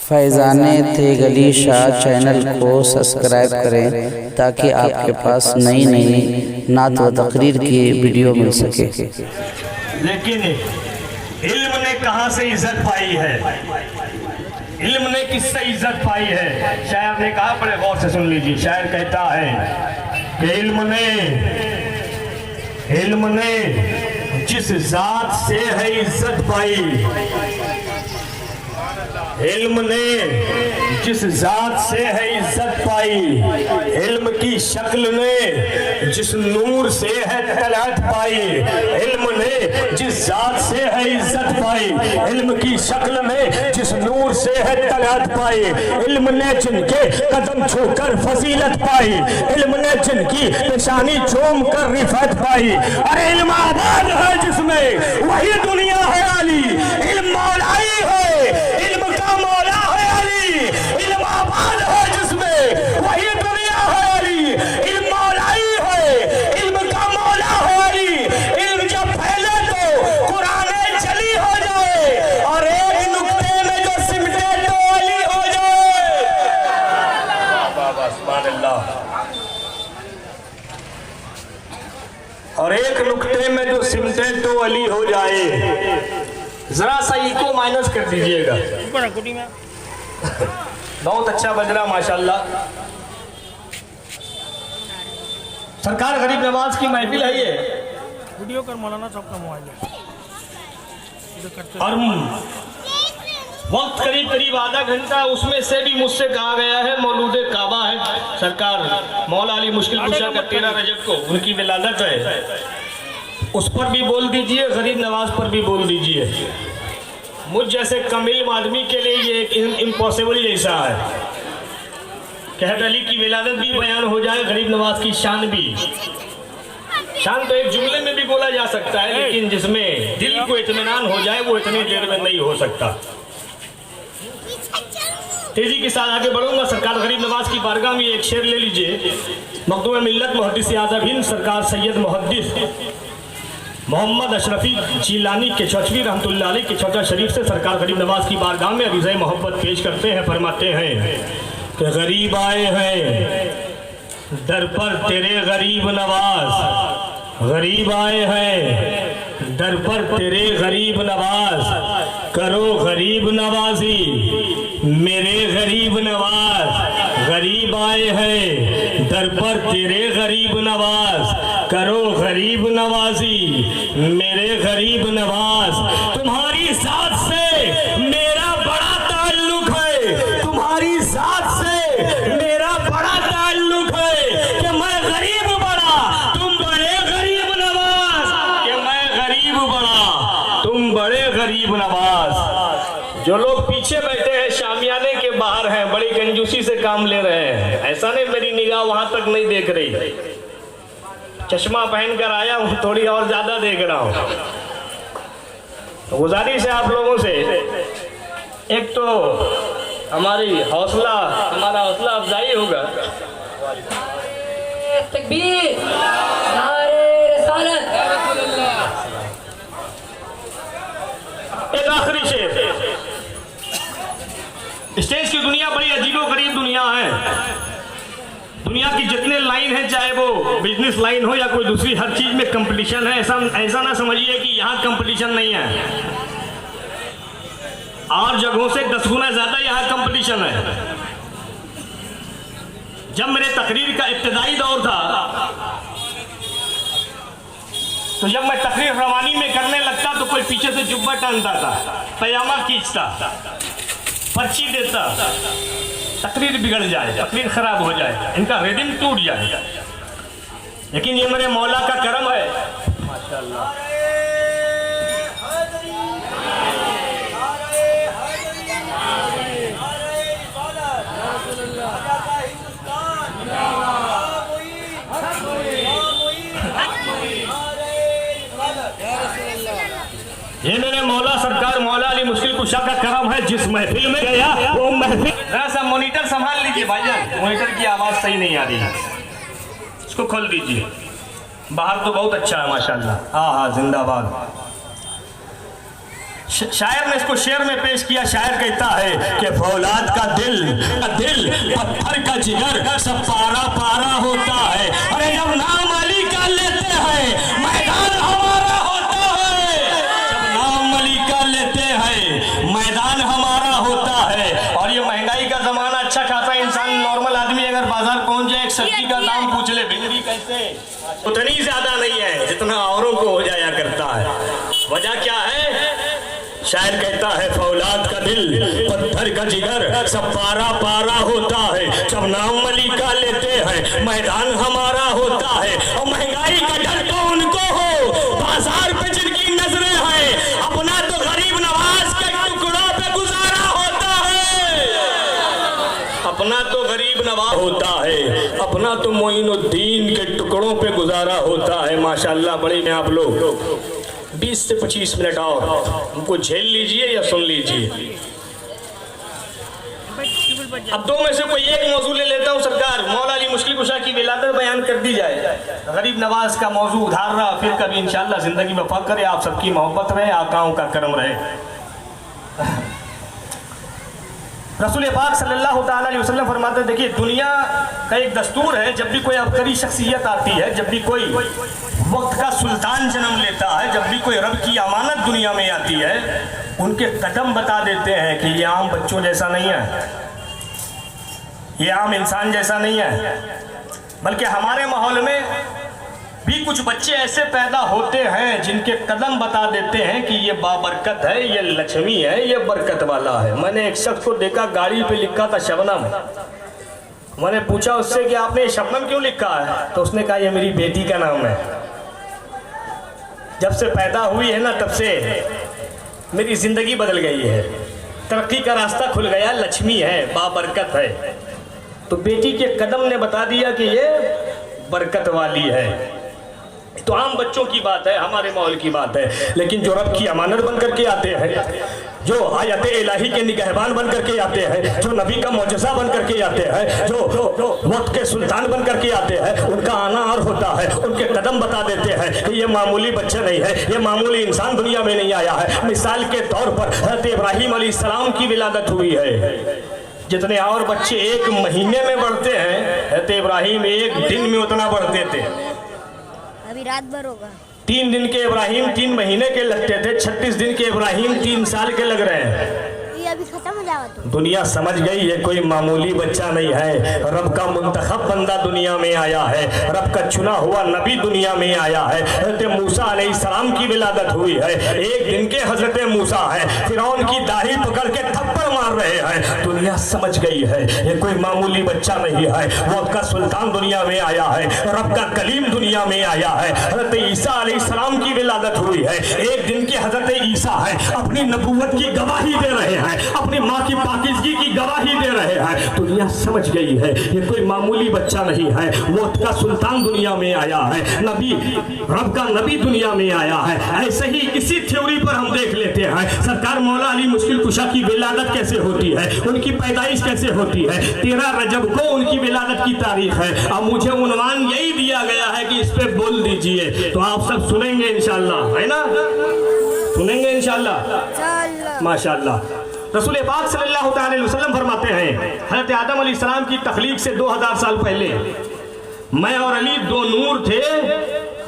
फैज़ाने तेगली Shah channel को subscribe करें ताकि आपके पास नई नई नात व तकरीर की वीडियो मिल सके। लेकिन इल्म ने कहाँ से इज्जत पाई है? इल्म ने किससे इज्जत पाई है? शायर ने कहा, बड़े गौर से सुन लीजिए। शायर कहता है कि इल्म ने जिस जात से है इज्जत पाई, इल्म ने जिस जात से है इज्जत पाई, इल्म की शक्ल ने जिस नूर से है तलअत पाई, इल्म ने जिस जात से है इज्जत पाई, इल्म की शक्ल में जिस नूर से है तलअत पाई, इल्म ने जिनके कदम छूकर फजीलत पाई, इल्म ने जिनकी पेशानी चूम कर रिफत पाई। अरे इल्म आबाद है जिसमें वही दुनिया है आली, इल्म मौलाई है, इल्म का मौला है अली, इल्म आबाद है जिसमें वही दुनिया है अली, इल्म मौलाई है, इल्म का मौला है अली, इल्म जब फैले तो कुरान जली हो जाए, और एक नुक्ते में जो सिमटे तो अली हो जाए। सुभान अल्लाह। और एक नुक्ते में जो सिमटे तो अली हो जाए। जरा सा इको माइनस कर दीजिएगा। बहुत अच्छा बज रहा माशाल्लाह। सरकार गरीब नवाज की महफिल है ये। वीडियो कर मौलाना साहब का मोबाइल है। और वक्त करीब करीब आधा घंटा, उसमें से भी मुझसे कहा गया है मौलूद काबा है। सरकार मौला अली मुश्किल कुशा का 13 रजब को उनकी विलादत है, उस पर भी बोल दीजिए, गरीब नवाज पर भी बोल दीजिए। मुझ जैसे कमील आदमी के लिए ये एक इम्पॉसिबल जैसा है कि हैदर अली की विलादत भी बयान हो जाए, गरीब नवाज की शान भी। शान तो एक जुमले में भी बोला जा सकता है, लेकिन जिसमें दिल को इत्मीनान हो जाए वो इतनी देर में नहीं हो सकता। तेजी के साथ आगे बढ़ूंगा। सरकार गरीब नवाज की बारगाह में एक शेर ले लीजिए। मखदूम मिल्लत मुहद्दिस आज़म हिंद सरकार सैयद मुहद्दिस मोहम्मद अशरफी जीलानी के चौचवी रहमतुल्लाह अलैह के चौचा शरीफ से सरकार गरीब नवाज की बारगाह में अरीज़े मोहब्बत पेश करते हैं। फरमाते हैं कि गरीब आए हैं दर पर तेरे गरीब नवाज, गरीब आए हैं दर पर तेरे गरीब नवाज, करो गरीब नवाजी मेरे गरीब नवाज। गरीब आए हैं दर पर तेरे गरीब नवाज, करो गरीब नवाजी मेरे गरीब नवाज। तुम्हारी जात से मेरा बड़ा ताल्लुक है, तुम्हारी जात से मेरा बड़ा ताल्लुक है कि मैं गरीब बड़ा तुम बड़े गरीब नवाज, कि मैं गरीब बड़ा तुम बड़े गरीब नवाज। जो लोग पीछे बैठे हैं शामियाने के बाहर हैं, बड़ी कंजूसी से काम ले रहे हैं। ऐसा नहीं मेरी निगाह वहां तक नहीं देख रही, चश्मा पहन कर आया हूं, थोड़ी और ज्यादा देख रहा हूं। तो गुजारिश है आप लोगों से, एक तो हमारा हौसला अफजाई होगा। तकबीर, नारे रिसालत। एक आखिरी शेर। स्टेज की दुनिया बड़ी अजीबोगरीब दुनिया है। दुनिया की जितने लाइन है, चाहे वो बिजनेस लाइन हो या कोई दूसरी, हर चीज में कंपटीशन है। ऐसा ना समझिए कि यहाँ कंपटीशन नहीं है। और जगहों से 10 गुना ज्यादा यहाँ कंपटीशन है। जब मेरे तकरीर का इब्तिदाई दौर था, तो जब मैं तकरीर रवानी में करने लगता तो कोई पीछे से जुब्बा टांगता था, पजामा खींचता, पर्ची देता, तकरीर बिगड़ जाए, तकरीर खराब हो जाए, इनका रिदम टूट जाए। लेकिन ये मेरे मौला का करम है माशाअल्लाह। ये मेरे मौला सरकार मौला अली मुश्किल कुशा का करम है। जिस महफिल में गया वो महफिल। जरा सा मॉनिटर संभाल लीजिए भाईजान, मॉनिटर की आवाज सही नहीं आ रही है, इसको खोल दीजिए। बाहर तो बहुत अच्छा है माशाल्लाह। हाँ हाँ, जिंदाबाद। शायर ने इसको शेर में पेश किया। शायर कहता है कि फौलाद का दिल पत्थर का जिगर सब पारा पारा होता है। अरे जब नाम अली का लेते हैं मैदान हमारा होता है। जब नाम अली का लेते हैं मैदान हमारा होता है। और ये महंगाई का जमाना, अच्छा खाता इंसान नॉर्मल आदमी अगर बाजार पहुंच जाए एक सब्जी का दाम पूछ ले भिंडी कैसे, उतनी ज्यादा नहीं है जितना औरों को हो जाया करता है। वजह क्या है? शायर कहता है फौलाद का दिल पत्थर का जिगर सब पारा पारा होता है। जब नाम अली का लेते हैं मैदान हमारा होता है। और महंगाई का डर तो उनको हो बाजार पे जिनकी नजरें हैं, अपना तो गरीब नवाज के टुकड़ों पे गुजारा होता है। अपना तो गरीब नवाज होता है, अपना तो मोइनुद्दीन के टुकड़ों पे गुजारा होता है। माशाल्लाह बड़े में आप लोग 20 से 25 मिनट और हमको झेल लीजिए या सुन लीजिए। अब दो में से कोई एक मौजू ले लेता हूँ सरकार। मौला अली मुश्किल कुशा की विलादत बयान कर दी जाए, गरीब नवाज का मौजू उधार रहा, फिर कभी इंशाअल्लाह जिंदगी में फख्र है। आप सबकी मोहब्बत रहे, आकाओं का करम रहे। रसूल पाक सल्लल्लाहु ताला अलैहि वसल्लम फरमाते हैं, देखिए दुनिया का एक दस्तूर है, जब भी कोई अबतरी शख्सियत आती है, जब भी कोई वक्त का सुल्तान जन्म लेता है, जब भी कोई रब की अमानत दुनिया में आती है, उनके कदम बता देते हैं कि ये आम बच्चों जैसा नहीं है, ये आम इंसान जैसा नहीं है, बल्कि हमारे माहौल में भी कुछ बच्चे ऐसे पैदा होते हैं जिनके कदम बता देते हैं कि ये बाबरकत है, ये लक्ष्मी है, ये बरकत वाला है। मैंने एक शख्स को देखा गाड़ी पे लिखा था शबनम। मैंने पूछा उससे कि आपने शबनम क्यों लिखा है, तो उसने कहा ये मेरी बेटी का नाम है। जब से पैदा हुई है ना तब से मेरी जिंदगी बदल गई है, तरक्की का रास्ता खुल गया, लक्ष्मी है, बाबरकत है। तो बेटी के कदम ने बता दिया कि ये बरकत वाली है। तो आम बच्चों की बात है, हमारे माहौल की बात है, लेकिन जो रब की अमानत बन करके आते हैं, जो आयत इलाही के निगहबान बन करके आते हैं, जो नबी का मौजज़ा बन करके आते हैं, जो वक्त के सुल्तान बन करके आते हैं, उनका आना और होता है, उनके कदम बता देते हैं कि ये मामूली बच्चा नहीं है, ये मामूली इंसान दुनिया में नहीं आया है। मिसाल के तौर पर हज़रत इब्राहीम अलैहिस्सलाम की विलादत हुई है। जितने और बच्चे एक महीने में बढ़ते हैं, हज़रत इब्राहीम एक दिन में उतना बढ़ते थे। अभी रात भर होगा। 3 दिन के इब्राहीम 3 महीने के लगते थे, 36 दिन के इब्राहीम 3 साल के लग रहे हैं। ये अभी खत्म हो जाएगा तो। दुनिया समझ गई ये कोई मामूली बच्चा नहीं है, रब का मुंतखब बंदा दुनिया में आया है, रब का चुना हुआ नबी दुनिया में आया है। हज़रत मूसा अलैहिस्सलाम की विलादत हुई है। एक दिन के हज़रत मूसा है, फिरौन की दाढ़ी पकड़ के थप्पड़ मार रहे हैं। दुनिया समझ गई है ये कोई मामूली बच्चा नहीं है, वक्त का सुल्तान दुनिया में आया है, रब का कलीम दुनिया में आया है। हज़रत ईसा अलैहिस्सलाम की विलादत हुई है। एक दिन के हज़रत ईसा है, अपनी नबूवत की गवाही दे रहे हैं, अपनी माँ की पाकीज़गी की गवाही दे रहे हैं। दुनिया समझ गई है ये कोई मामूली बच्चा नहीं है, वक्त का सुल्तान दुनिया में आया है, नबी, रब का नबी दुनिया में आया है। ऐसे ही इसी थ्योरी पर हम देख लेते हैं सरकार मौला अली मुश्किल कुशा की विलादत कैसे होती है, उनकी पैदाइश कैसे होती है। 13 रजब को उनकी विलादत की तारीख है। अब मुझे उन्वान यही दिया गया है कि इस पे बोल दीजिए, तो आप सब सुनेंगे इंशाअल्लाह, है ना? सुनेंगे इंशाअल्लाह, माशाअल्लाह। रसूल पाक सल्लल्लाहु अलैहि वसल्लम फरमाते हैं, हज़रत आदम अलैहिस्सलाम की तख्लीक से 2000 साल पहले मैं और अली 2 नूर थे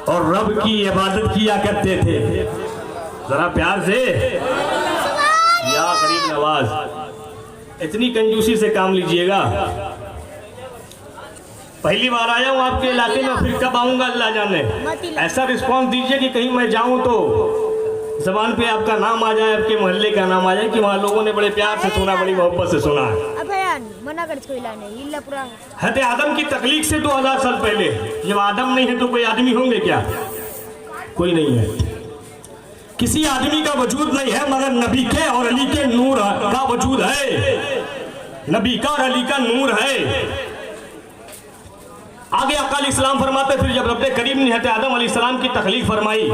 और रब की इबादत किया करते थे। जरा प्यार से या गरीब नवाज, इतनी कंजूसी से काम लीजिएगा। पहली बार आया हूँ आपके इलाके में, फिर कब आऊँगा अल्लाह जाने। ऐसा रिस्पॉन्स दीजिए कि कहीं मैं जाऊँ तो ज़बान पे आपका नाम आ जाए, आपके मोहल्ले का नाम आ जाए कि वहाँ लोगों ने बड़े प्यार से सुना, बड़ी मोहब्बत से सुना है। मना कर इसको हिलाने, हिला पूरा। हज़रत आदम की तख्लीक से 2000 साल पहले, जब आदम नहीं है तो कोई आदमी होंगे क्या? कोई नहीं है, किसी आदमी का वजूद नहीं है, मगर नबी के और अली के नूर का वजूद है। नबी का और अली का नूर है। आगे अकाल इस्लाम फरमाते, फिर जब रब्बे करीम ने हज़रत आदम अलैहिस्सलाम की तख्लीक फरमाई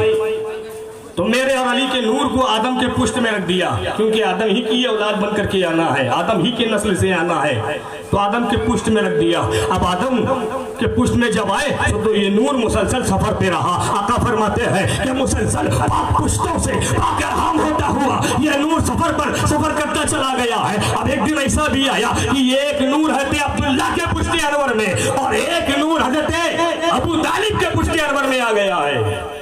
तो मेरे और अली के नूर को आदम के पुष्ट में रख दिया, क्योंकि आदम ही की औलाद बन करके आना है, आदम ही के नस्ल से आना है, तो आदम के पुष्ट में रख दिया। अब आदम के पुष्ट में जब आए तो ये नूर मुसलसल सफर पे रहा। आका फरमाते हैं कि मुसलसल पुष्टों से हम होता हुआ ये नूर सफर करता चला गया है। अब एक दिन ऐसा भी आया कि एक नूर हजरत अब्दुल्ला के पुष्ट अनवर में और एक नूर हजरत अबू तालिब के पुष्ट अनवर में आ गया है।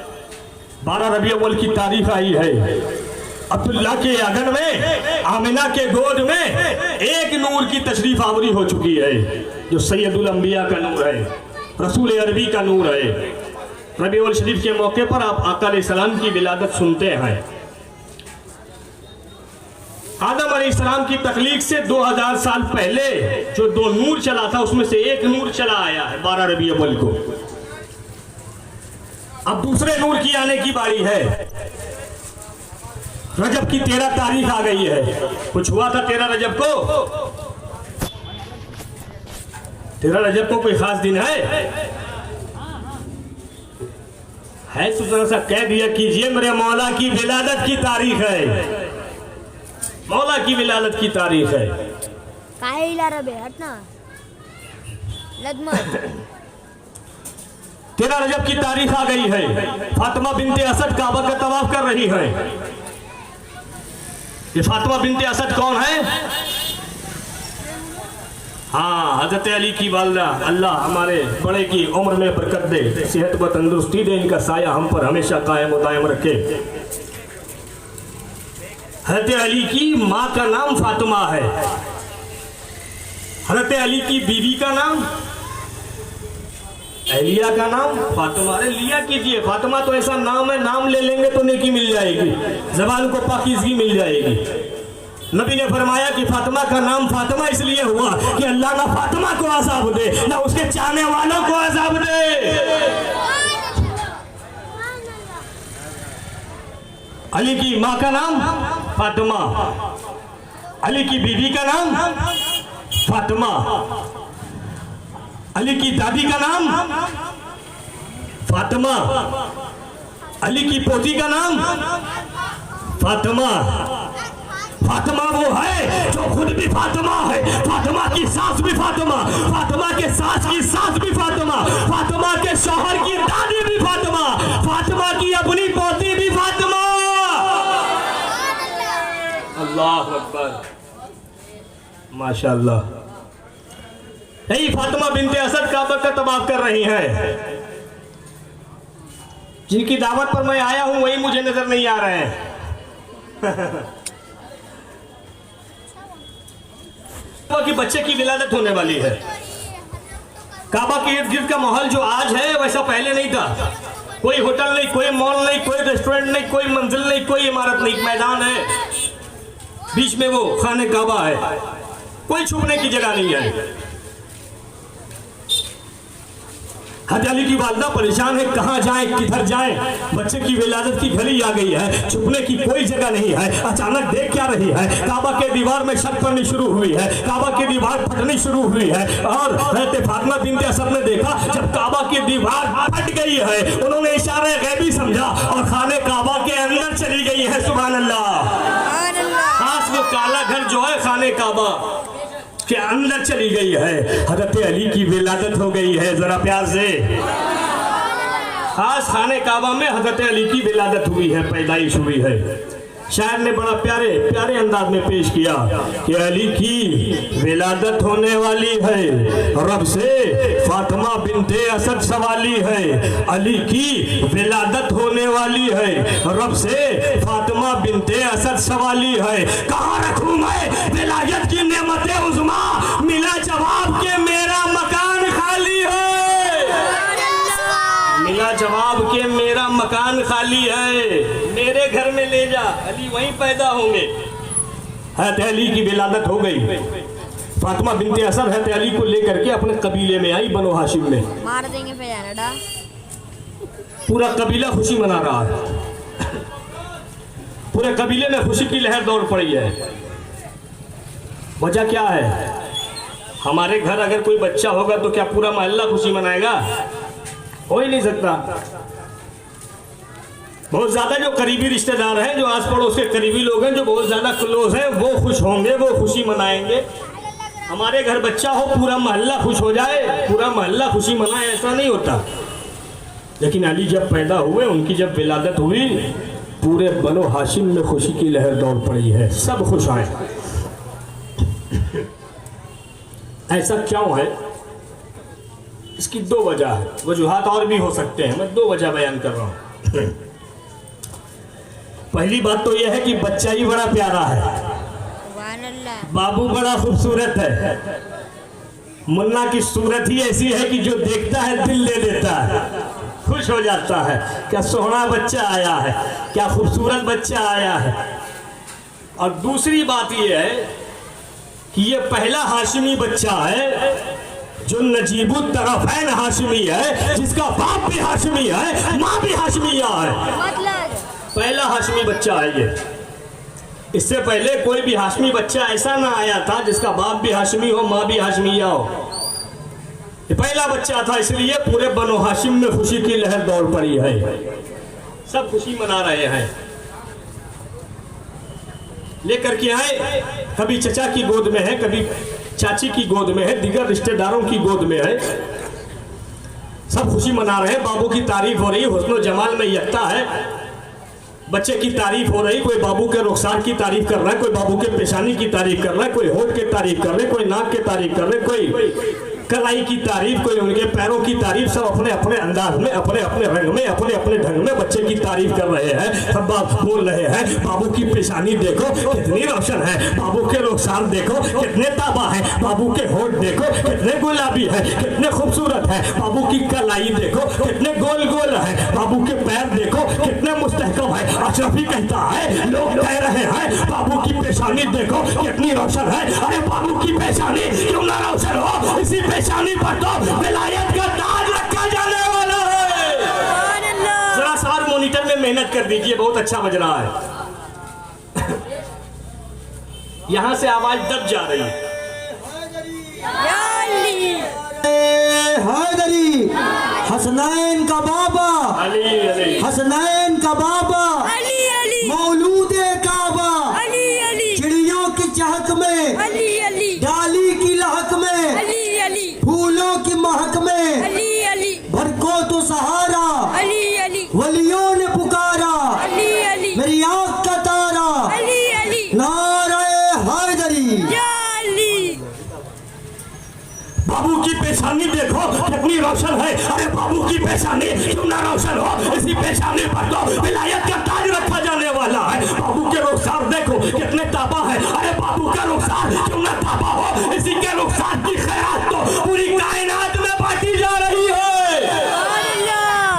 12 रबी अव्वल की तारीख आई है। अब्दुल्ला के आंगन में, आमिना के गोद में एक नूर की तशरीफ आवरी हो चुकी है, जो सैयदुल अंबिया का नूर है, रसूल अरबी का नूर है। रबी अव्वल शरीफ के मौके पर आप आका अलैहिस्सलाम की विलादत सुनते हैं। आदम अलैहिस्सलाम की तख्लीक से 2000 साल पहले जो 2 नूर चला था, उसमें से एक नूर चला आया है 12 रबी अव्वल को। अब दूसरे नूर की आने की बारी है। रजब की 13 तारीख आ गई है। कुछ हुआ था 13 रजब को? 13 रजब को कोई खास दिन है तो जरा सा कह दिया कीजिए, मेरे मौला की विलादत की तारीख है, मौला की विलादत की तारीख है। काहे हिला रबे, हटना लदमत। 13 रजब की तारीख आ गई है। फातिमा बिनते असद काबा का तवाफ कर रही है। ये फातिमा बिनते असद कौन है? हाँ, हजरत अली की वालिदा। अल्लाह हमारे बड़े की उम्र में बरकत दे, सेहत व तंदुरुस्ती दे, इनका साया हम पर हमेशा कायम व दायम रखे। हजरत अली की माँ का नाम फातिमा है। हजरत अली की बीवी का नाम अहलिया का नाम फातिमा। अरे लिया कीजिए, फातिमा तो ऐसा नाम है, नाम ले लेंगे तो नेकी मिल जाएगी, जबान को पाकीज़गी मिल जाएगी। नबी ने फरमाया कि फातिमा का नाम फातिमा इसलिए हुआ कि अल्लाह ना फातिमा को अज़ाब दे, ना उसके चाहने वालों को अज़ाब दे। अली की माँ का नाम फातिमा, अली की बीवी का नाम फातिमा, अली की दादी का नाम फातिमा, अली की पोती का नाम फातिमा। फातिमा वो है जो खुद भी फातिमा है, फातिमा की सास भी फातिमा, फातिमा के सास की सास भी फातिमा, फातिमा के शौहर की दादी भी फातिमा, फातिमा की अपनी पोती भी फातिमा। अल्लाह अकबर, माशाअल्लाह। यही फातिमा बिनते असद काबा का तवाफ कर रही हैं। जिनकी दावत पर मैं आया हूं वही मुझे नजर नहीं आ रहे हैं। कि बच्चे की विलादत होने वाली है। काबा के इर्द गिर्द का माहौल जो आज है वैसा पहले नहीं था। कोई होटल नहीं, कोई मॉल नहीं, कोई रेस्टोरेंट नहीं, कोई मंजिल नहीं, कोई इमारत नहीं, मैदान है, बीच में वो खाने काबा है, कोई छुपने की जगह नहीं है। हजरत अली की वालिदा परेशान है, कहाँ जाए किधर जाए, बच्चे की विलादत की घड़ी आ गई है, छुपने की कोई जगह नहीं है। अचानक देख क्या रही है, काबा के दीवार में शक पड़नी शुरू हुई है, काबा की दीवार फटनी शुरू हुई है। और हजरत फातिमा बिनते असद ने देखा जब काबा की दीवार फट गई है, उन्होंने इशारे गैबी समझा और खाने काबा के अंदर चली गई है। सुभान अल्लाह। खास वो काला घर जो है खाने काबा के अंदर चली गई है। हजरत अली की विलादत हो गई है। जरा प्यार से, खास खाने काबा में हजरत अली की विलादत हुई है, पैदाइश हुई है। शायर ने बड़ा प्यारे प्यारे अंदाज में पेश किया कि अली की विलादत होने वाली है, रब से फातिमा बिनते असद सवाली है। अली की विलादत होने वाली है, रब से फातिमा बिनते असद सवाली है। कहाँ रखूं मैं विलायत की नेमतें उज़्मा, मिला जवाब के मेरा मकान खाली है। मिला जवाब के मेरा मकान खाली है, मेरे घर में ले जा, अली वहीं पैदा होंगे। हज़रत अली की विलादत हो गई। फातिमा बिनते असद हज़रत अली को लेकर के अपने कबीले में आई, बनो हाशिम में। मार देंगे पे जाना। पूरा कबीला खुशी मना रहा है, पूरे कबीले में खुशी की लहर दौड़ पड़ी है। वजह क्या है? हमारे घर अगर कोई बच्चा होगा तो क्या पूरा मोहल्ला खुशी मनाएगा? हो ही नहीं सकता। बहुत ज्यादा जो करीबी रिश्तेदार हैं, जो आस पड़ोस के करीबी लोग हैं, जो बहुत ज्यादा क्लोज हैं, वो खुश होंगे, वो खुशी मनाएंगे। हमारे घर बच्चा हो, पूरा मोहल्ला खुश हो जाए, पूरा मोहल्ला खुशी मनाए, ऐसा नहीं होता। लेकिन अली जब पैदा हुए, उनकी जब विलादत हुई, पूरे बनो हाशिम में खुशी की लहर दौड़ पड़ी है, सब खुश आए। ऐसा क्यों है? इसकी दो वजह है, वजूहात और भी हो सकते हैं, मैं दो वजह बयान कर रहा हूं। पहली बात तो यह है कि बच्चा ही बड़ा प्यारा है, बाबू बड़ा खूबसूरत है। मुन्ना की सूरत ही ऐसी है कि जो देखता है दिल ले लेता है, खुश हो जाता है। क्या सोहना बच्चा आया है, क्या खूबसूरत बच्चा आया है। और दूसरी बात यह है कि ये पहला हाशिमी बच्चा है जो नजीबुत तरफैन हाशिमी है, जिसका बाप भी हाशिमी है, माँ भी हाशिमिया है। पहला हाशिमी बच्चा है ये। इससे पहले कोई भी हाशमी बच्चा ऐसा ना आया था जिसका बाप भी हाशमी हो, माँ भी हाशमिया हो। ये पहला बच्चा था, इसलिए पूरे बनो हाशिम में खुशी की लहर दौड़ पड़ी है, सब खुशी मना रहे हैं। लेकर के आए, कभी चचा की गोद में है, कभी चाची की गोद में है, दीगर रिश्तेदारों की गोद में है, सब खुशी मना रहे हैं। बाबू की तारीफ हो रही, हुस्न जमाल में यकता है, बच्चे की तारीफ हो रही। कोई बाबू के रुखसार की तारीफ कर रहा है, कोई बाबू के पेशानी की तारीफ कर रहा है, कोई होठ की तारीफ कर रहे, कोई नाक की तारीफ कर रहे, कोई कलाई की तारीफ, कोई उनके पैरों की तारीफ। सब अपने अपने अंदाज में, अपने अपने रंग में, अपने अपने ढंग में बच्चे की तारीफ कर रहे हैं। सब बात बोल रहे हैं, बाबू की पेशानी देखो कितनी रोशन है, बाबू के रुखसार देखो कितने ताबा है, बाबू के होठ देखो कितने गुलाबी है, कितने खूबसूरत है, बाबू की कलाई देखो कितने गोल गोल है, बाबू के पैर देखो कितने मुस्तहकम है। अशरफी कहता है, लोग कह रहे हैं बाबू की पेशानी देखो कितनी रोशन है। अरे बाबू की पेशानी क्यों ना रोशन हो, इसी पेशानी पर तो विलायत का ताज रखा जाने वाला है। जरा सार मॉनिटर में मेहनत कर दीजिए, बहुत अच्छा बज रहा है। यहां से आवाज दब जा रही है। हैदरी हसनैन का बाबा, अली अली हसनैन का बाबा, मौलूदे काबा, चिड़ियों की चहक में, डाली की लहक में, फूलों की महक में, भड़को तो सहारा, वलियों ने पुकारा, मेरी आँख का तारा, नारे हैदरी। बाबू की पेशानी देखो कितनी रोशन है। अरे बाबू की पेशानी क्यों ना रोशन हो, इसी पेशानी पर तो विलायत का ताज रखा जाने वाला है। बाबू के रुखसार देखो कितने ताबा है। अरे बाबू का रुखसार क्यों ना ताबा हो, इसी के रुखसार की खैरात तो पूरी कायनात में बांटी जा रही है।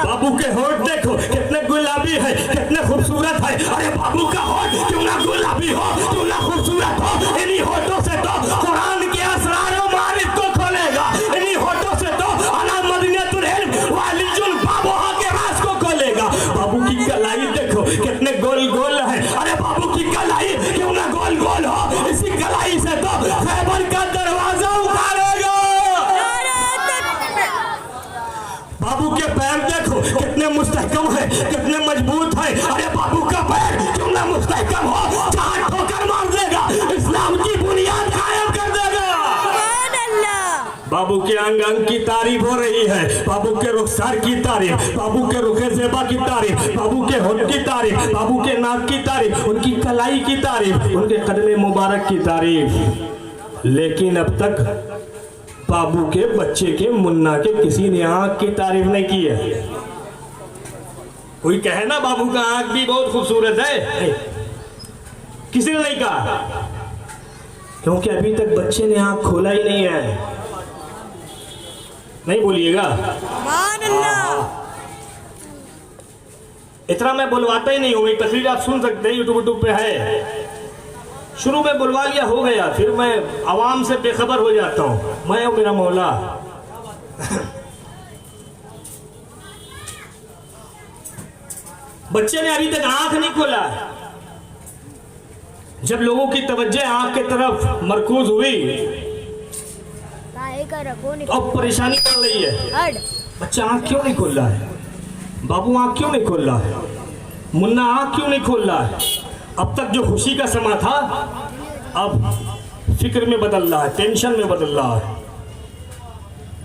बाबू के होठ देखो कितने गुलाबी है, कितने खूबसूरत है। अरे बाबू का होठ क्यों ना गुलाबी हो, क्यों ना खूबसूरत हो। इन्हीं होठों से तो कुरान के असरार और मारिफ को खोलेगा, इन्हीं होठों से तो अला मदीनतुल इल्म वालिजुल बाबूहा के राज को खोलेगा। बाबू की कलाई देखो कितने गोल गोल है। अरे बाबू की कलाई क्यों ना गोल गोल हो, इसी कलाई से तो खैबर का दरवाजा उतारेगा। बाबू के पैर देखो कितने मुस्तहकम है, कितने मजबूत है। अरे बाबू का पैर क्यों ना मुस्तहकम हो, जहां ठोकर मार देगा, इस्लाम की बुनियाद कायम कर देगा। बाबू के अंग अंग की तारीफ हो रही है, बाबू के रुखसार की तारीफ, बाबू के रुखे ज़ेबा की तारीफ, बाबू के होठ की तारीफ, बाबू के नाक की तारीफ, उनकी कलाई की तारीफ, उनके कदमे मुबारक की तारीफ। लेकिन अब तक बाबू के बच्चे के मुन्ना के किसी ने आंख की तारीफ नहीं की है। कोई कहे ना बाबू का आंख भी बहुत खूबसूरत है, किसी ने नहीं कहा, क्योंकि अभी तक बच्चे ने आंख खोला ही नहीं है। नहीं बोलिएगा, इतना मैं बुलवाता ही नहीं हूँ। तस्वीर आप सुन सकते हैं, यूट्यूब पे है। शुरू में बुलवा लिया, हो गया, फिर मैं आवाम से बेखबर हो जाता हूँ। मैं और मेरा मौला। बच्चे ने अभी तक आंख नहीं खोला। जब लोगों की तवज्जो आंख की तरफ मरकूज हुई तो अब परेशानी कर रही है। बच्चा आंख क्यों नहीं खोल रहा है, बाबू आंख क्यों नहीं खोल रहा है। मुन्ना आँख क्यों नहीं खोल रहा है? अब तक जो खुशी का समा था अब फिक्र में बदल रहा है, टेंशन में बदल रहा है।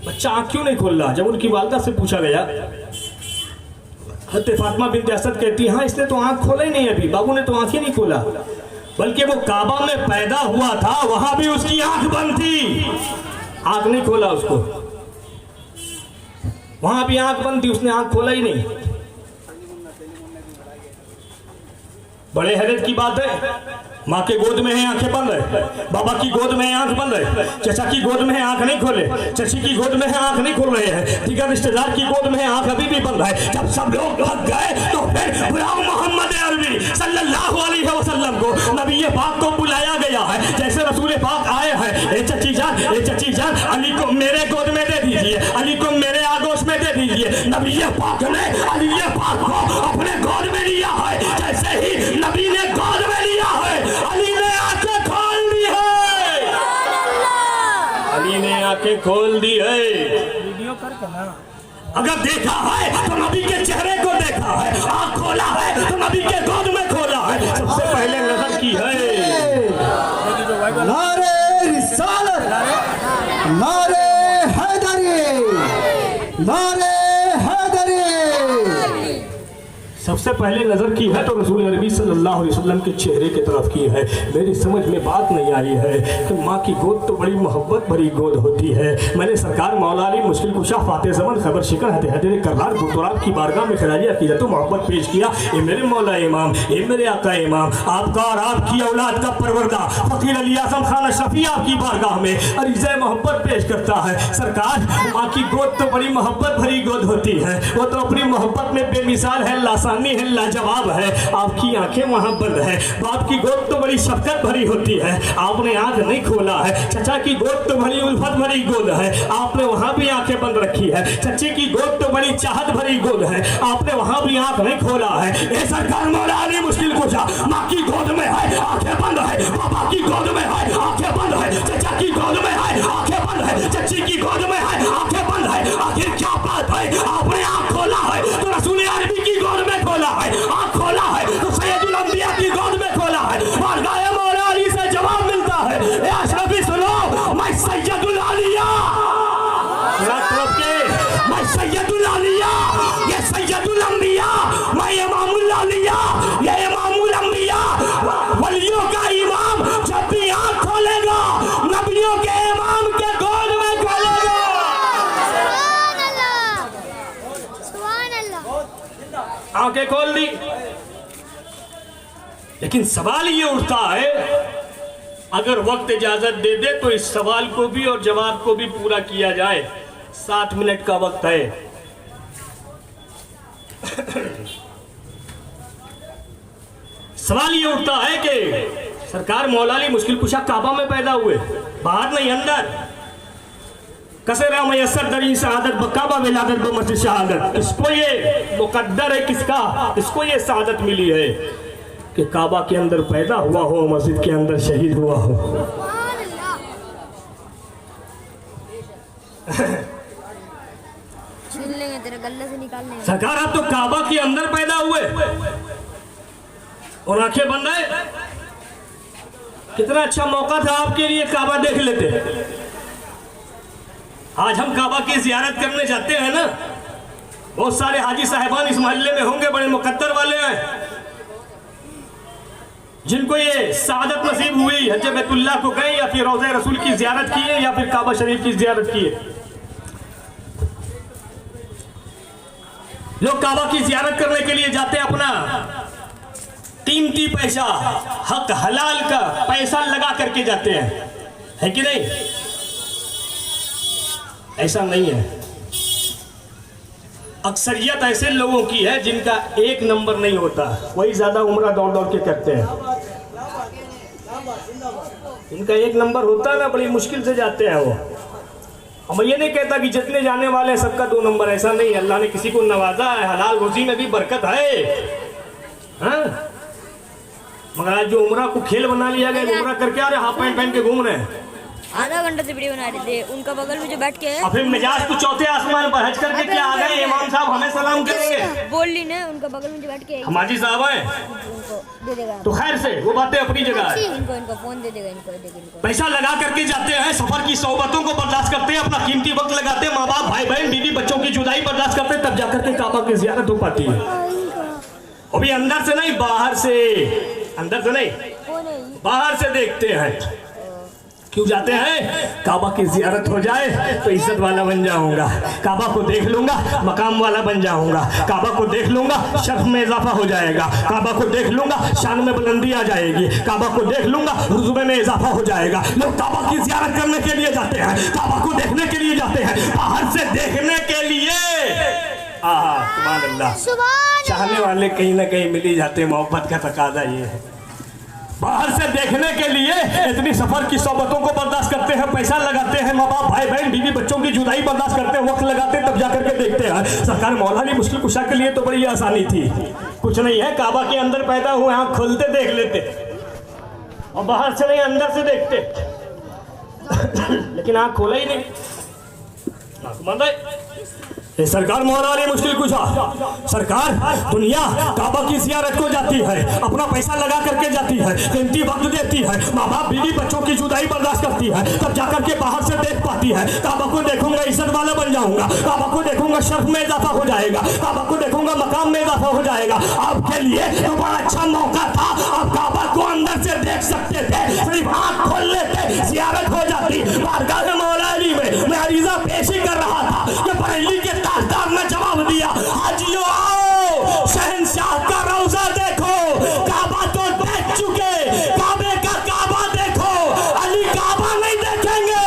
बच्चा आँख क्यों नहीं खोल रहा? जब उनकी वालिदा से पूछा गया, हज़रत फातिमा बिन्त असद कहती हाँ इसने तो आँख खोला ही नहीं, अभी बाबू ने तो आँख ही नहीं खोला, बल्कि वो काबा में पैदा हुआ था वहां भी उसकी आँख बंद थी, आँख नहीं खोला उसको, वहां भी आँख बंद थी, उसने आँख खोला ही नहीं। बड़े हैरत की बात है, माँ के गोद में है आंखें बंद है, बाबा की गोद में है आंख बंद है, चाचा की गोद में है आंख नहीं खोले, चाची की गोद में है आंख नहीं खोल रहे हैं, दीगर रिश्तेदार की गोद में है आंख अभी भी बंद है। जब सब लोग भाग गए तो फिर गुलाम मोहम्मद अरबी सल्लल्लाहु अलैहि वसल्लम को नबी पाक को बुलाया गया है। जैसे रसूल पाक आए हैं, ए चची जान अली को मेरे गोद में दे दीजिए, अली को मेरे आगोश में दे दीजिए। नबी पाक ने अली पाक को अपने गोद में लिया है। जैसे ही नबी ने गोद में लिया है, अली ने आंखें खोल दी है, अली ने आंखें खोल दी है। वीडियो करके ना अगर देखा है तो नबी के चेहरे को देखा है, आंख खोला है तो नबी के गोद में खोला है। सबसे पहले नजर की है नारे रिसालत, नारे हैदरी, नारे हैदरी। सबसे पहले नजर की है तो रसूल अरबी सल्लल्लाहु अलैहि वसल्लम के चेहरे की तरफ की है। मेरी समझ में बात नहीं आई है कि माँ की गोद तो बड़ी मोहब्बत भरी गोद होती है। मैंने सरकार मौला अली मुश्किल कुशा फाते ज़मन खबर शिकर हदीर कररार गुतरात की बारगाह में खिलाया किया तो मोहब्बत पेश किया। ये मेरे मौला इमाम, ये मेरे आका इमाम, आपका और आपकी औलाद का परवरदा फकीर अली आज़म खान अशरफी आपकी बारगाह में अरीज़े मोहब्बत पेश करता है। सरकार माँ की गोद तो बड़ी मोहब्बत भरी गोद होती है, वो तो अपनी मोहब्बत में बेमिसाल है, लासानी है, लाजवाब है। आपकी आंखें वहां बंद है। बाप की गोद तो बड़ी शफकत भरी होती है, आपने आंख नहीं खोला है। चचा की गोद तो बड़ी उल्फत भरी गोद है, आपने वहां भी आंखें बंद रखी है। चची की गोद तो बड़ी चाहत भरी गोद है, आपने वहां भी आंख नहीं खोला है। ये सरकार मौला अली मुश्किल कुशा माँ की गोद में है, आंखें बंद है। बाबा की गोद में है, आंखें बंद है। चचा की गोद में है, आंखें बंद है। चची की गोद में है, आंखें बंद है। आखिर क्या बात है? आपने आंख खोला है तो रसूल अरबी की गोद में खोला है, आंख खोला है तो सैयदुल अंबिया की गोद में खोला है। और गाय मौला अली से जवाब मिलता है, ए अशरफी सुनो, मैं सैयदुल आलिया, मैं सैयदुल आलिया, ये सैयदुल अंबिया, मैं इमामुल आलिया, ये इमामुल अंबिया, वलियों का इमाम जब भी आंख खोलेगा नबियों के इमाम के गोद में खोलेगा। आंखें खोल दी। लेकिन सवाल ये उठता है, अगर वक्त इजाजत दे दे तो इस सवाल को भी और जवाब को भी पूरा किया जाए। 7 मिनट का वक्त है। सवाल ये उठता है कि सरकार मौला अली मुश्किल कुशा काबा में पैदा हुए, बाहर नहीं अंदर। कसरा मयसर दरी शहादत बकाबा विलादत दो मस्जिद शहादत। इसको ये मुकद्दर है किसका? इसको ये शहादत मिली है कि काबा के अंदर पैदा हुआ हो, मस्जिद के अंदर शहीद हुआ हो। छीन लेंगे तेरे गले से निकालने। सरकार आप तो काबा के अंदर पैदा हुए और आंखें बंद है। कितना अच्छा मौका था आपके लिए, काबा देख लेते। आज हम काबा की जियारत करने जाते हैं ना, बहुत सारे हाजी साहिबान इस मोहल्ले में होंगे, बड़े मुकद्दर वाले हैं जिनको ये सादत नसीब हुई, हज बैतुल्लाह को गए या फिर रोज़े रसूल की जियारत किए या फिर काबा शरीफ की जियारत किए। लोग काबा की जियारत करने के लिए जाते हैं, अपना कीमती पैसा, हक हलाल का पैसा लगा करके जाते हैं, है कि नहीं? ऐसा नहीं है। अक्सरियत ऐसे लोगों की है जिनका एक नंबर नहीं होता, वही ज्यादा उम्र दौड़ दौड़ के करते हैं। इनका एक नंबर होता है ना, बड़ी मुश्किल से जाते हैं वो। हम ये नहीं कहता कि जितने जाने वाले हैं सबका 2 नंबर, ऐसा नहीं। अल्लाह ने किसी को नवाजा है, हलाल रोजी में भी बरकत है, हाँ? मगर आज जो उम्रा को खेल बना लिया गया, उम्रा करके आ रहे हाफ पैंट पहन के घूम रहे हैं, आधा घंटा से वीडियो बना रहे थे, उनका बगल में जो बैठ के और फिर मिजाज तो चौथे आसमान पर हज करके क्या आ गए, इमाम साहब हमें सलाम करेंगे। बोल ली ना, उनका बगल में जो बैठ के हमाजी साहब है उनको दे देगा, तो खैर से वो बातें अपनी जगह है। इनको फोन दे देगा, इनको देगा इनको। पैसा लगा करके जाते हैं, सफर की सोबतों को बर्दाश्त करते हैं, अपना कीमती वक्त लगाते हैं, माँ बाप भाई बहन बीवी बच्चों की जुदाई बर्दाश्त करते हैं, तब जाकर के काबा की ज़ियारत हो पाती है। अभी अंदर से नहीं, बाहर से, अंदर से नहीं बाहर से देखते हैं। क्यों जाते हैं? काबा की ज़ियारत हो जाए तो इज्जत वाला बन जाऊंगा, काबा को देख लूंगा मकाम वाला बन जाऊंगा, काबा को देख लूंगा शर्फ में इजाफा हो जाएगा, काबा को देख लूंगा शान में बुलंदी आ जाएगी, काबा को देख लूंगा रुतबे में इजाफा हो जाएगा। लोग काबा की ज़ियारत करने के लिए जाते हैं, काबा को देखने के लिए जाते हैं, बाहर से देखने के लिए। सुभान अल्लाह, चाहने वाले कहीं ना कहीं मिल ही जाते हैं, मोहब्बत का तकाजा ये है। बाहर से देखने के लिए इतनी सफर की सोबतों को बर्दाश्त करते हैं, पैसा लगाते हैं, माँ बाप भाई बहन बीवी बच्चों की जुदाई बर्दाश्त करते हैं, वक्त लगाते हैं, तब जाकर के देखते हैं। सरकार मौला अली मुश्किल कुशा के लिए तो बड़ी आसानी थी, कुछ नहीं है, काबा के अंदर पैदा हुए, आँख खोलते देख लेते और बाहर से नहीं अंदर से देखते, लेकिन आँख खोला ही नहीं, आँख बंद है। ये सरकार मौला अली मुश्किल कुशा सरकार दुनिया काबा की ज़ियारत को जाती है, अपना पैसा लगा करके जाती है, कीमती वक्त देती है, माँ बाप बीवी बच्चों की जुदाई बर्दाश्त करती है, तब जाकर के बाहर से देख पाती है। काबा को देखूंगा इज्जत वाला बन जाऊंगा, काबा को देखूंगा शर्फ में इजाफा हो जाएगा, काबा को देखूंगा मकाम में इजाफा हो जाएगा। आपके लिए तो बड़ा अच्छा मौका था, आप काबा को अंदर से देख सकते थे, सिर्फ आँख खोल लेते ज़ियारत हो जाती। बारगाह मौला अली में मैं अरीज़ा पेशी कर रहा था कि बरेली के ताजदार ने जवाब दिया, हाजियो आओ शहंशाह का रौजा देखो, काबा तो देख चुके, काबे का काबा देखो, अली काबा नहीं देखेंगे,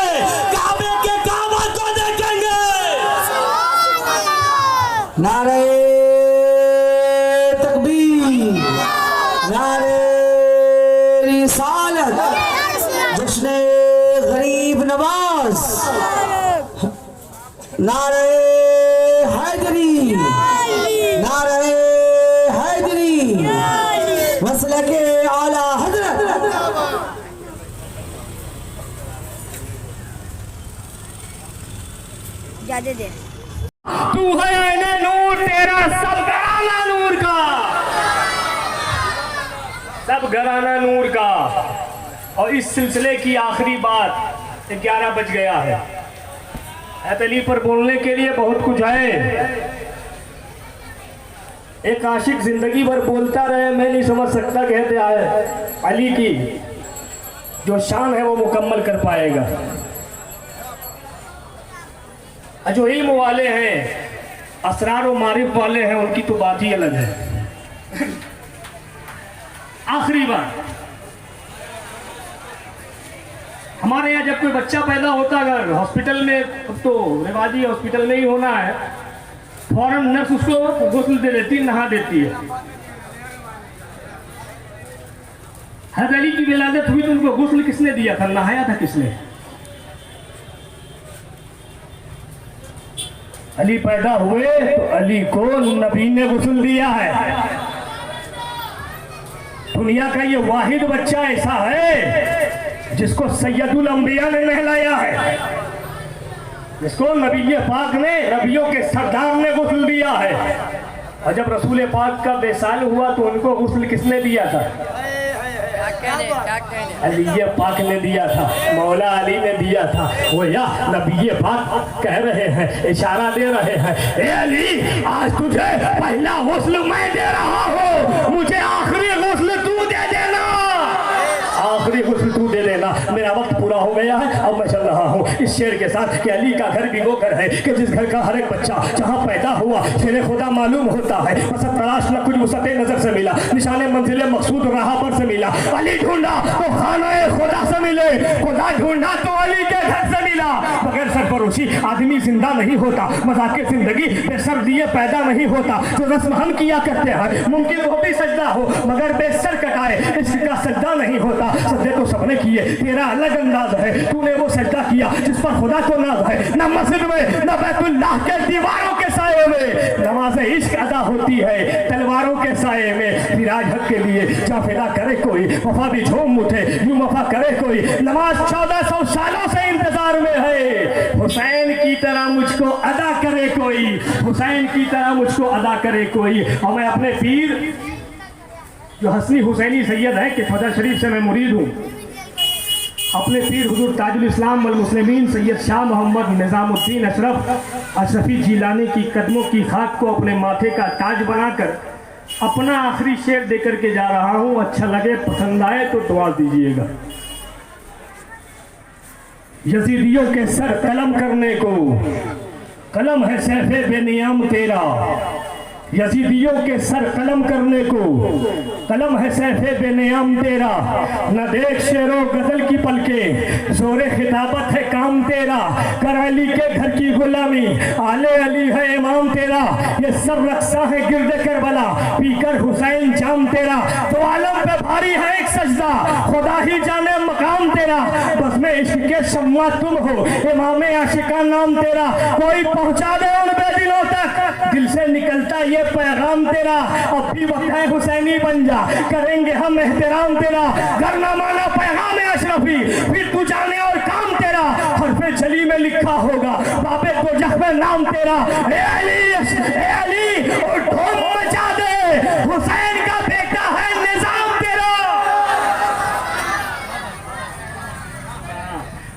काबे के काबा को देखेंगे। नारे तकबीर, नारे रिसालत, जश्न गरीब नवाज, नारे हैदरी, नारे हैदरी, मसलके आला हजरत। ज्यादा दे तू है ऐने नूर, तेरा सब घराना नूर का, सब घराना नूर का। और इस सिलसिले की आखिरी बात, 11 बज गया है, अली पर बोलने के लिए बहुत कुछ है। एक आशिक जिंदगी भर बोलता रहे, मैं नहीं समझ सकता, कहते आए अली की जो शान है वो मुकम्मल कर पाएगा। जो इल्म वाले हैं, असरार व मारिफ वाले हैं, उनकी तो बात ही अलग है। आखिरी बात, हमारे यहाँ जब कोई बच्चा पैदा होता है, अगर हॉस्पिटल में, तो रिवाजी हॉस्पिटल में ही होना है, फौरन नर्स उसको गुस्ल दे देती है, नहा देती है। हज़रत अली की विलादत हुई तो उनको गुस्ल किसने दिया था, नहाया था किसने? अली पैदा हुए तो अली को नबी ने गुस्ल दिया है। दुनिया का ये वाहिद बच्चा ऐसा है जिसको सैयदुल अंबिया ने नहलाया है, जिसको नबी पाक ने, नबियों के सरदार ने गुस्ल दिया है। और जब रसूल पाक का बेसाल हुआ तो उनको गुस्ल किसने दिया था? अली पाक ने दिया था, मौला अली ने दिया था। वो या नबी पाक कह रहे हैं, इशारा दे रहे हैं, ए अली आज तुझे पहला गुस्ल मैं दे रहा हूँ, मुझे आखिरी गुस्ल तू दे देना, आखिरी गुस्ल तू दे देना। मेरा वक्त पूरा हो गया है, अब मैं चल रहा हूँ इस शेर के साथ कि अली का घर भी वो घर है कि जिस घर का हर एक बच्चा जहाँ पैदा हुआ शेर खुदा मालूम होता है। मसद तलाश न कुछ वसते नजर से मिला, निशाने मंजिले मकसूद राह पर से मिला। अली ढूंढा तो खाना खुदा से मिले, खुदा ढूंढा तो अली के घर से मिले। मिला। बगैर सरफरोशी आदमी जिंदा नहीं होता, मजाक जिंदगी बेसर दिए पैदा नहीं होता। जो रस्म हम किया करते हैं मुमकिन वो भी सजदा हो, मगर बेसर कटाए इश्क का सजदा नहीं होता। सजदे तो सबने किए, तेरा अलग अंदाज है, तूने वो सजदा किया जिस पर खुदा को नाज है। न मस्जिद में न बैतुल्लाह के दीवारों के साए में नमाज इश्क अदा होती है तलवारों के साए में। फिराज हक के लिए जा फिदा करे कोई, वफा भी झूम उठे यूं वफा करे कोई। नमाज 1400 सालों से इंतजार में है, हुसैन की तरह मुझको अदा करे कोई, हुसैन की तरह मुझको अदा करे कोई। और मैं अपने पीर जो हसनी हुसैनी सैयद है कि फजर शरीफ से मैं मुरीद हूँ, अपने पीर हुजूर ताजुल इस्लाम वल मुस्लिमीन सैयद शाह मोहम्मद निज़ामुद्दीन अशरफी जीलानी की कदमों की खाक को अपने माथे का ताज बनाकर अपना आखिरी शेर देकर के जा रहा हूँ। अच्छा लगे पसंद आए तो दुआ दीजिएगा। यजीदियों के सर कलम करने को कलम है सैफे बेनियाम तेरा, यजीदियों के सर कलम करने को कलम है सैफे बेनियाम तेरा। न देख शेरो गजल की पलके जोरे खिताबत है काम तेरा। कर अली के घर की गुलामी आले अली है इमाम तेरा। ये सब रक्सा है गिरदे करबला पीकर हुसैन जाम तेरा। तो आलम पे भारी है एक सजदा खुदा ही जाने मकाम तेरा। बस में इश्क के शम्मा तुम हो इमाम आशिका नाम तेरा। कोई पहुंचा दे उन बेदिलों तक दिल से निकलता ये पैगाम तेरा। अब भी वक्त है हुसैनी बन जा करेंगे हम एहतराम तेरा। घर न माना पैगाम अशरफी फिर तू जाने और काम तेरा। हरफे जली में लिखा होगा बाबे दोजख में नाम तेरा। ए अली और ढोल मचा दे हुसैन का